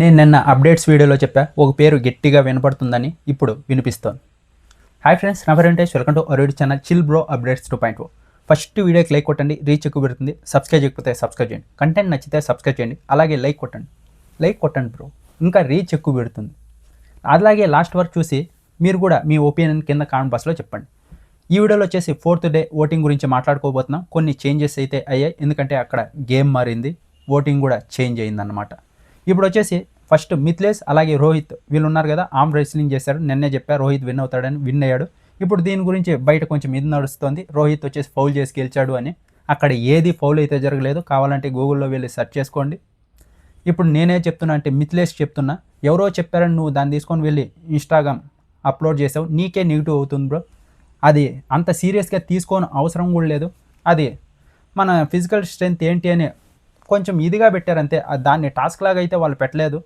నేను నిన్న అప్డేట్స్ వీడియోలో చెప్పా ఒక పేరు గట్టిగా వినపడుతుందని ఇప్పుడు వినిపిస్తోంది. హాయ్ ఫ్రెండ్స్, నా పేరు Venkatesh. Welcome to our YouTube channel chill bro updates 2.0. First వీడియోకి లైక్ కొట్టండి, రీచ్ ఎక్కువ పెడుతుంది. సబ్స్క్రైబ్ చేయకపోతే సబ్స్క్రైబ్ చేయండి. కంటెంట్ నచ్చితే సబ్స్క్రైబ్ చేయండి, అలాగే లైక్ కొట్టండి బ్రో, ఇంకా రీచ్ ఎక్కువ పెడుతుంది. అలాగే లాస్ట్ వరకు చూసి మీరు కూడా మీ ఒపీనియన్ కింద కామెంట్ బాక్స్లో చెప్పండి. ఈ వీడియోలో వచ్చేసి 4th డే ఓటింగ్ గురించి మాట్లాడుకోబోతున్నాం. కొన్ని చేంజెస్ అయితే అయ్యాయి, ఎందుకంటే అక్కడ గేమ్ మారింది, ఓటింగ్ కూడా చేంజ్ అయిందన్నమాట. ఇప్పుడు వచ్చేసి ఫస్ట్ మిథిలేష్ అలాగే రోహిత్ వీళ్ళు ఉన్నారు కదా, ఆర్మ్ రెస్లింగ్ చేశారు. నిన్నే చెప్పా రోహిత్ విన్ అవుతాడని, విన్ అయ్యాడు. ఇప్పుడు దీని గురించి బయట కొంచెం ఇది నడుస్తుంది, రోహిత్ వచ్చేసి ఫౌల్ చేసి గెలిచాడు అని. అక్కడ ఏది ఫౌల్ అయితే జరగలేదు, కావాలంటే గూగుల్లో వెళ్ళి సెర్చ్ చేసుకోండి. ఇప్పుడు నేనే చెప్తున్నా అంటే మిథిలేష్ చెప్తున్నా, ఎవరో చెప్పారని నువ్వు దాన్ని తీసుకొని వెళ్ళి ఇన్స్టాగ్రామ్ అప్లోడ్ చేసావు, నీకే నెగిటివ్ అవుతుంది బ్రో. అది అంత సీరియస్గా తీసుకోని అవసరం కూడా లేదు. అది మన ఫిజికల్ స్ట్రెంత్ ఏంటి అని కొంచెం ఇదిగా పెట్టారంతే, దాన్ని టాస్క్ లాగా అయితే వాళ్ళు పెట్టలేదు.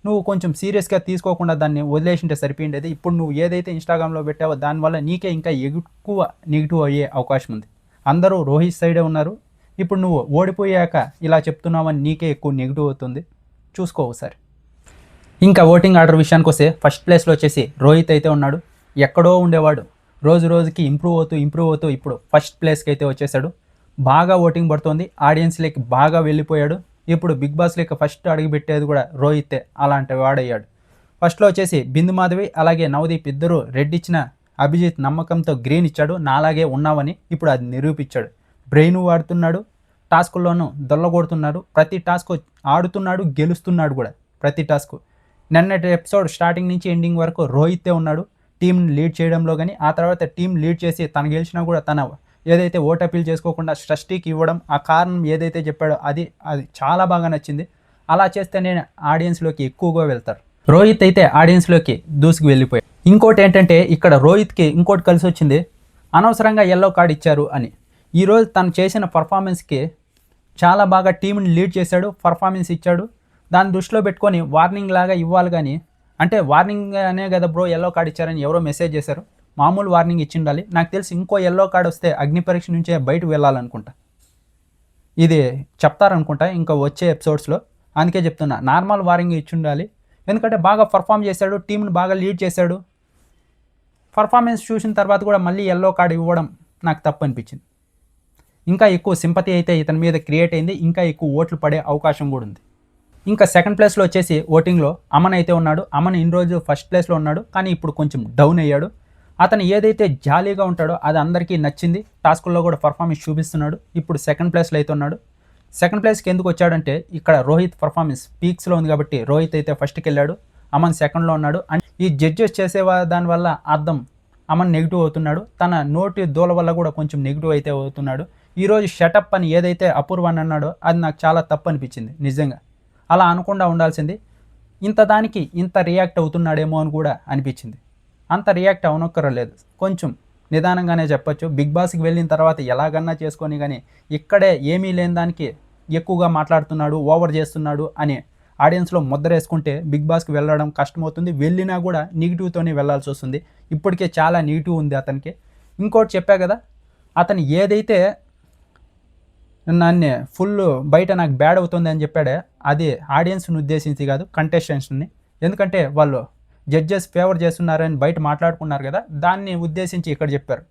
నువ్వు కొంచెం సీరియస్గా తీసుకోకుండా దాన్ని వదిలేసింటే సరిపోయిండేది. ఇప్పుడు నువ్వు ఏదైతే ఇన్స్టాగ్రామ్లో పెట్టావో దానివల్ల నీకే ఇంకా ఎక్కువ నెగిటివ్ అయ్యే అవకాశం ఉంది. అందరూ రోహిత్ సైడే ఉన్నారు. ఇప్పుడు నువ్వు ఓడిపోయాక ఇలా చెప్తున్నావని నీకే ఎక్కువ నెగిటివ్ అవుతుంది, చూసుకో ఒకసారి. ఇంకా ఓటింగ్ ఆర్డర్ విషయానికి వస్తే ఫస్ట్ ప్లేస్లో వచ్చేసి రోహిత్ అయితే ఉన్నాడు. ఎక్కడో ఉండేవాడు, రోజు రోజుకి ఇంప్రూవ్ అవుతూ ఇప్పుడు ఫస్ట్ ప్లేస్కి అయితే వచ్చేసాడు. బాగా ఓటింగ్ పడుతోంది, ఆడియన్స్లోకి బాగా వెళ్ళిపోయాడు. ఇప్పుడు బిగ్ బాస్ లెక్క ఫస్ట్ అడుగు పెట్టేది కూడా రోహితే, అలాంటి వాడయ్యాడు. ఫస్ట్లో వచ్చేసి బిందు మాధవి అలాగే నవదీప్ ఇద్దరు రెడ్ ఇచ్చిన అభిజిత్ నమ్మకంతో గ్రీన్ ఇచ్చాడు, నాలాగే ఉన్నావని. ఇప్పుడు అది నిరూపించాడు. బ్రెయిన్ వాడుతున్నాడు, టాస్కుల్లోనూ దొల్లగొడుతున్నాడు, ప్రతి టాస్క్ ఆడుతున్నాడు, గెలుస్తున్నాడు కూడా ప్రతి టాస్క్. నిన్నటి ఎపిసోడ్ స్టార్టింగ్ నుంచి ఎండింగ్ వరకు రోహితే ఉన్నాడు టీంని లీడ్ చేయడంలో. కానీ ఆ తర్వాత టీం లీడ్ చేసి తను గెలిచినా కూడా తన ఏదైతే ఓట్ అపీల్ చేసుకోకుండా సృష్టికి ఇవ్వడం, ఆ కారణం ఏదైతే చెప్పాడో అది చాలా బాగా నచ్చింది. అలా చేస్తే నేను ఆడియన్స్లోకి ఎక్కువగా వెళ్తారు. రోహిత్ అయితే ఆడియన్స్లోకి దూసుకు వెళ్ళిపోయాడు. ఇంకోటి ఏంటంటే ఇక్కడ రోహిత్కి ఇంకోటి కలిసి వచ్చింది, అనవసరంగా ఎల్లో కార్డ్ ఇచ్చారు అని. ఈరోజు తను చేసిన పర్ఫార్మెన్స్కి చాలా బాగా టీంని లీడ్ చేశాడు, పర్ఫార్మెన్స్ ఇచ్చాడు. దాన్ని దృష్టిలో పెట్టుకొని వార్నింగ్ లాగా ఇవ్వాలి. కానీ అంటే వార్నింగ్ అనే కదా బ్రో ఎల్లో కార్డ్ ఇచ్చారని ఎవరో మెసేజ్ చేశారు, మామూలు వార్నింగ్ ఇచ్చి ఉండాలి. నాకు తెలిసి ఇంకో ఎల్లో కార్డ్ వస్తే అగ్ని పరీక్ష నుంచే బయటకు వెళ్ళాలనుకుంటా, ఇది చెప్తారనుకుంటా ఇంకా వచ్చే ఎపిసోడ్స్లో. అందుకే చెప్తున్నా, నార్మల్ వార్నింగ్ ఇచ్చి ఉండాలి. ఎందుకంటే బాగా పర్ఫామ్ చేశాడు, టీంని బాగా లీడ్ చేశాడు. పర్ఫార్మెన్స్ చూసిన తర్వాత కూడా మళ్ళీ ఎల్లో కార్డ్ ఇవ్వడం నాకు తప్పు అనిపించింది. ఇంకా ఎక్కువ సింపతి అయితే ఇతని మీద క్రియేట్ అయింది, ఇంకా ఎక్కువ ఓట్లు పడే అవకాశం కూడా ఉంది. ఇంకా సెకండ్ ప్లేస్లో వచ్చేసి ఓటింగ్లో అమన్ అయితే ఉన్నాడు. అమన్ ఇన్ని రోజు ఫస్ట్ ప్లేస్లో ఉన్నాడు, కానీ ఇప్పుడు కొంచెం డౌన్ అయ్యాడు. అతను ఏదైతే జాలీగా ఉంటాడో అది అందరికీ నచ్చింది, టాస్కుల్లో కూడా పర్ఫార్మెన్స్ చూపిస్తున్నాడు. ఇప్పుడు సెకండ్ ప్లేస్లో అయితే ఉన్నాడు. సెకండ్ ప్లేస్కి ఎందుకు వచ్చాడంటే ఇక్కడ రోహిత్ పర్ఫార్మెన్స్ పీక్స్లో ఉంది కాబట్టి రోహిత్ అయితే ఫస్ట్కి వెళ్ళాడు, అమన్ సెకండ్లో ఉన్నాడు. అండ్ ఈ జడ్జెస్ చేసేవా దానివల్ల అర్థం అమన్ నెగిటివ్ అవుతున్నాడు, తన నోటి దూల వల్ల కూడా కొంచెం నెగిటివ్ అయితే అవుతున్నాడు. ఈరోజు షటప్ అని ఏదైతే అపూర్వ అని అన్నాడో అది నాకు చాలా తప్పు అనిపించింది నిజంగా. అలా అనకుండా ఉండాల్సింది. ఇంత దానికి ఇంత రియాక్ట్ అవుతున్నాడేమో అని కూడా అనిపించింది. అంత రియాక్ట్ అవనక్కర్లేదు, కొంచెం నిదానంగానే చెప్పొచ్చు. బిగ్ బాస్కి వెళ్ళిన తర్వాత ఎలాగన్నా చేసుకొని, కానీ ఇక్కడే ఏమీ లేని దానికి ఎక్కువగా మాట్లాడుతున్నాడు, ఓవర్ చేస్తున్నాడు అని ఆడియన్స్లో ముద్ర వేసుకుంటే బిగ్ బాస్కి వెళ్ళడం కష్టమవుతుంది. వెళ్ళినా కూడా నెగిటివ్తోనే వెళ్ళాల్సి వస్తుంది. ఇప్పటికే చాలా నెగిటివ్ ఉంది అతనికి. ఇంకోటి చెప్పా కదా, అతను ఏదైతే నన్ను ఫుల్ బయట నాకు బ్యాడ్ అవుతుంది అని చెప్పాడే, అది ఆడియన్స్ని ఉద్దేశించి కాదు, కంటెస్టెంట్స్ని. ఎందుకంటే వాళ్ళు జడ్జెస్ ఫేవర్ చేస్తున్నారని బయట మాట్లాడుకున్నారు కదా, దాన్ని ఉద్దేశించి ఇక్కడ చెప్పారు.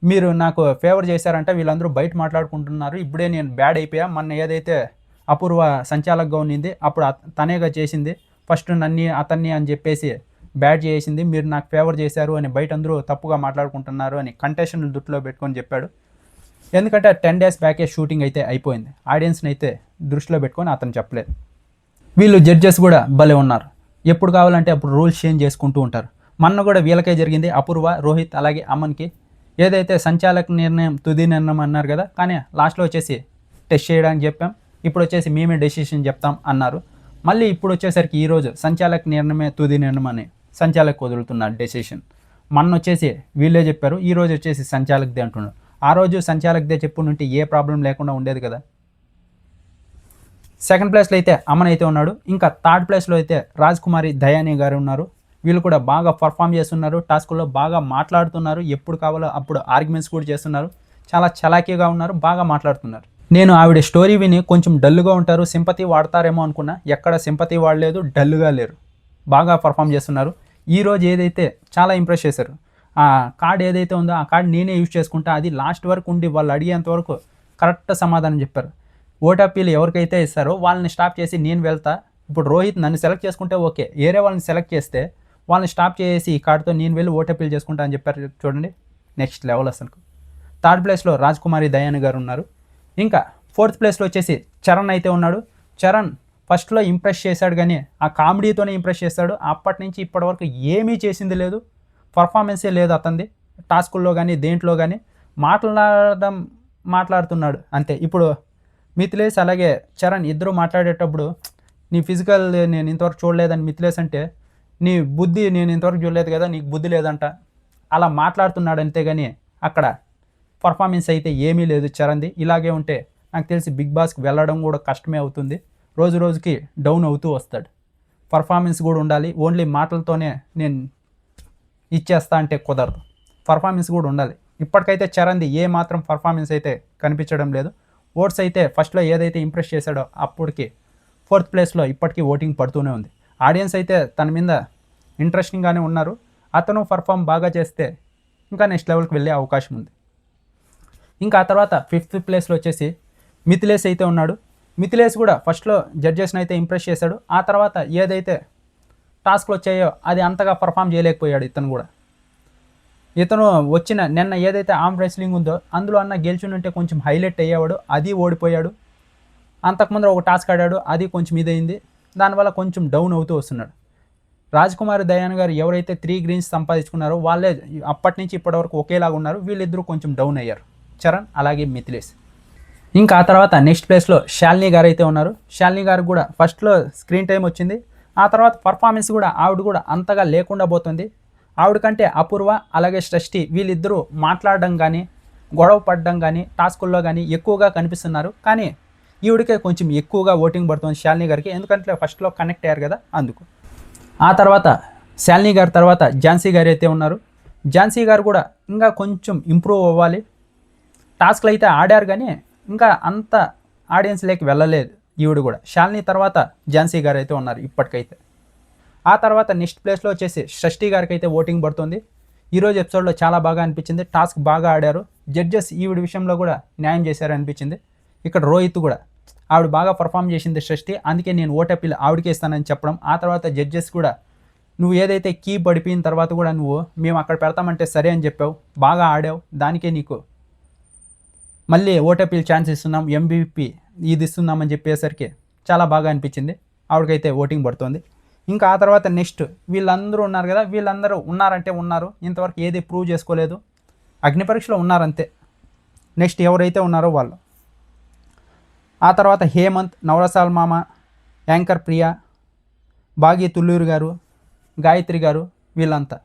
మీరు నాకు ఫేవర్ చేశారంటే వీళ్ళందరూ బయట మాట్లాడుకుంటున్నారు, ఇప్పుడే నేను బ్యాడ్ అయిపోయా. మొన్న ఏదైతే అపూర్వ సంచాలకగా ఉన్నింది అప్పుడు తనేగా చేసింది, ఫస్ట్ అతన్ని అని చెప్పేసి బ్యాడ్ చేసింది, మీరు నాకు ఫేవర్ చేశారు అని బయట అందరూ తప్పుగా మాట్లాడుకుంటున్నారు అని కంటెస్టెంట్ దృష్టిలో పెట్టుకొని చెప్పాడు. ఎందుకంటే 10 days బ్యాకే షూటింగ్ అయితే అయిపోయింది, ఆడియన్స్ని అయితే దృష్టిలో పెట్టుకొని అతను చెప్పలేదు. వీళ్ళు జడ్జెస్ కూడా భలే ఉన్నారు, ఎప్పుడు కావాలంటే అప్పుడు రూల్స్ చేంజ్ చేసుకుంటూ ఉంటారు. మొన్న కూడా వీళ్ళకే జరిగింది, అపూర్వ, రోహిత్ అలాగే అమన్కి. ఏదైతే సంచాలక నిర్ణయం తుది నిర్ణయం అన్నారు కదా, కానీ లాస్ట్లో వచ్చేసి టెస్ట్ చేయడానికి చెప్పాం, ఇప్పుడు వచ్చేసి మేమే డెసిషన్ చెప్తాం అన్నారు. మళ్ళీ ఇప్పుడు వచ్చేసరికి ఈరోజు సంచాలక నిర్ణయమే తుది నిర్ణయం అని సంచాలక్ వదులుతున్నారు డెసిషన్. మొన్న వచ్చేసి వీళ్ళే చెప్పారు, ఈరోజు వచ్చేసి సంచాలక్దే అంటున్నారు. ఆ రోజు సంచాలక్దే చెప్పుంటే ఏ ప్రాబ్లం లేకుండా ఉండేది కదా. సెకండ్ ప్లేస్లో అయితే అమన్ అయితే ఉన్నాడు. ఇంకా థర్డ్ ప్లేస్లో అయితే రాజ్ కుమారి దయాని గారు ఉన్నారు. వీళ్ళు కూడా బాగా పర్ఫామ్ చేస్తున్నారు, టాస్కుల్లో బాగా మాట్లాడుతున్నారు, ఎప్పుడు కావాలో అప్పుడు ఆర్గ్యుమెంట్స్ కూడా చేస్తున్నారు, చాలా చలాకీగా ఉన్నారు, బాగా మాట్లాడుతున్నారు. నేను ఆవిడ స్టోరీ విని కొంచెం డల్గా ఉంటారు, సింపతి వాడతారేమో అనుకున్నా. ఎక్కడ సింపతి వాడలేదు, డల్గా లేరు, బాగా పర్ఫామ్ చేస్తున్నారు. ఈరోజు ఏదైతే చాలా ఇంప్రెస్ చేశారు, ఆ కార్డ్ ఏదైతే ఉందో ఆ కార్డ్ నేనే యూజ్ చేసుకుంటా, అది లాస్ట్ వరకు ఉండి వాళ్ళు అడిగేంత వరకు కరెక్ట్ సమాధానం చెప్పారు. ఓటాపీలు ఎవరికైతే ఇస్తారో వాళ్ళని స్టాప్ చేసి నేను వెళ్తా. ఇప్పుడు రోహిత్ నన్ను సెలెక్ట్ చేసుకుంటే ఓకే, వేరే వాళ్ళని సెలెక్ట్ చేస్తే వాళ్ళని స్టాప్ చేసి ఈ కార్డ్తో నేను వెళ్ళి ఓటాపీలు చేసుకుంటా అని చెప్పారు. చూడండి, నెక్స్ట్ లెవెల్ అసలు. థర్డ్ ప్లేస్లో రాజ్కుమారి దయాన్ గారు ఉన్నారు. ఇంకా ఫోర్త్ ప్లేస్లో వచ్చేసి చరణ్ అయితే ఉన్నాడు. చరణ్ ఫస్ట్లో ఇంప్రెస్ చేశాడు, కానీ ఆ కామెడీతోనే ఇంప్రెస్ చేశాడు. అప్పటి నుంచి ఇప్పటి వరకు ఏమీ చేసింది లేదు, పర్ఫార్మెన్సే లేదు అతనిది. టాస్కుల్లో కానీ దేంట్లో కానీ మాట్లాడుతున్నాడు అంతే. ఇప్పుడు మిథిలేష్ అలాగే చరణ్ ఇద్దరు మాట్లాడేటప్పుడు నీ ఫిజికల్ నేను ఇంతవరకు చూడలేదని మిథిలేష్ అంటే, నీ బుద్ధి నేను ఇంతవరకు చూడలేదు కదా, నీకు బుద్ధి లేదంట, అలా మాట్లాడుతున్నాడు అంతేగాని అక్కడ పర్ఫార్మెన్స్ అయితే ఏమీ లేదు చరణ్ది. ఇలాగే ఉంటే నాకు తెలిసి బిగ్ బాస్కి వెళ్ళడం కూడా కష్టమే అవుతుంది. రోజు రోజుకి డౌన్ అవుతూ వస్తాడు. పర్ఫార్మెన్స్ కూడా ఉండాలి, ఓన్లీ మాటలతోనే నేను ఇచ్చేస్తా అంటే కుదరదు, పర్ఫార్మెన్స్ కూడా ఉండాలి. ఇప్పటికైతే చరణ్ది ఏ మాత్రం పర్ఫార్మెన్స్ అయితే కనిపించడం లేదు. ఓట్స్ అయితే ఫస్ట్లో ఏదైతే ఇంప్రెస్ చేశాడో అప్పటికి ఫోర్త్ ప్లేస్లో ఇప్పటికీ ఓటింగ్ పడుతూనే ఉంది. ఆడియన్స్ అయితే తన మీద ఇంట్రెస్టింగ్గానే ఉన్నారు. అతను పర్ఫామ్ బాగా చేస్తే ఇంకా నెక్స్ట్ లెవెల్కి వెళ్ళే అవకాశం ఉంది. ఇంకా ఆ తర్వాత ఫిఫ్త్ ప్లేస్లో వచ్చేసి మిథిలేష్ అయితే ఉన్నాడు. మిథిలేష్ కూడా ఫస్ట్లో జడ్జెస్ని అయితే ఇంప్రెస్ చేశాడు. ఆ తర్వాత ఏదైతే టాస్క్లు వచ్చాయో అది అంతగా పర్ఫామ్ చేయలేకపోయాడు. ఇతను వచ్చిన నిన్న ఏదైతే ఆర్మ్ రెస్లింగ్ ఉందో అందులో అన్న గెలిచినుంటే కొంచెం హైలైట్ అయ్యేవాడు, అది ఓడిపోయాడు. అంతకుముందు ఒక టాస్క్ ఆడాడు, అది కొంచెం ఇదైంది, దానివల్ల కొంచెం డౌన్ అవుతూ వస్తున్నాడు. రాజ్కుమార్ దయాన్ గారు ఎవరైతే 3 గ్రీన్స్ సంపాదించుకున్నారో వాళ్ళే అప్పటి నుంచి ఇప్పటివరకు ఒకేలాగా ఉన్నారు. వీళ్ళిద్దరూ కొంచెం డౌన్ అయ్యారు, చరణ్ అలాగే మిథిలేష్. ఇంకా ఆ తర్వాత నెక్స్ట్ ప్లేస్లో శాలిని గారు అయితే ఉన్నారు. శాలిని గారు కూడా ఫస్ట్లో స్క్రీన్ టైం వచ్చింది, ఆ తర్వాత పర్ఫార్మెన్స్ కూడా ఆవిడ కూడా అంతగా లేకుండా పోతుంది. ఆవిడ కంటే అపూర్వ అలాగే సృష్టి వీళ్ళిద్దరూ మాట్లాడడం కానీ గొడవ పడడం కానీ టాస్కుల్లో కానీ ఎక్కువగా కనిపిస్తున్నారు. కానీ ఈవిడికే కొంచెం ఎక్కువగా ఓటింగ్ పడుతుంది శాలిని గారికి, ఎందుకంటే ఫస్ట్లో కనెక్ట్ అయ్యారు కదా అందుకు. ఆ తర్వాత శాలిని గారి తర్వాత ఝాన్సీ గారు అయితే ఉన్నారు. ఝాన్సీ గారు కూడా ఇంకా కొంచెం ఇంప్రూవ్ అవ్వాలి. టాస్క్లు అయితే ఆడారు కానీ ఇంకా అంత ఆడియన్స్ లేక వెళ్ళలేదు ఈవిడ కూడా. శాలిని తర్వాత ఝాన్సీ గారు అయితే ఉన్నారు ఇప్పటికైతే. ఆ తర్వాత నెక్స్ట్ ప్లేస్లో వచ్చేసి సృష్టి గారికి అయితే ఓటింగ్ పడుతుంది. ఈరోజు ఎపిసోడ్లో చాలా బాగా అనిపించింది, టాస్క్ బాగా ఆడారు. జడ్జెస్ ఈవిడ విషయంలో కూడా న్యాయం చేశారు అనిపించింది. ఇక్కడ రోహిత్ కూడా ఆవిడ బాగా పర్ఫామ్ చేసింది సృష్టి, అందుకే నేను ఓటపీలు ఆవిడకే ఇస్తానని చెప్పడం. ఆ తర్వాత జడ్జెస్ కూడా నువ్వు ఏదైతే కీ పడిపోయిన తర్వాత కూడా నువ్వు మేము అక్కడ పెడతామంటే సరే అని చెప్పావు, బాగా ఆడావు, దానికే నీకు మళ్ళీ ఓటపీలు ఛాన్స్ ఇస్తున్నాం, MVP ఇది ఇస్తున్నామని చెప్పేసరికి చాలా బాగా అనిపించింది. ఆవిడకైతే ఓటింగ్ పడుతుంది. ఇంకా ఆ తర్వాత నెక్స్ట్ వీళ్ళందరూ ఉన్నారు కదా, వీళ్ళందరూ ఉన్నారంటే ఉన్నారు, ఇంతవరకు ఏది ప్రూవ్ చేసుకోలేదు, అగ్ని పరీక్షలో ఉన్నారంతే. నెక్స్ట్ ఎవరైతే ఉన్నారో వాళ్ళు. ఆ తర్వాత హేమంత్, నవరసాల మామ, యాంకర్ ప్రియా, భాగ్య తుల్లూరు గారు, గాయత్రి గారు, వీళ్ళంతా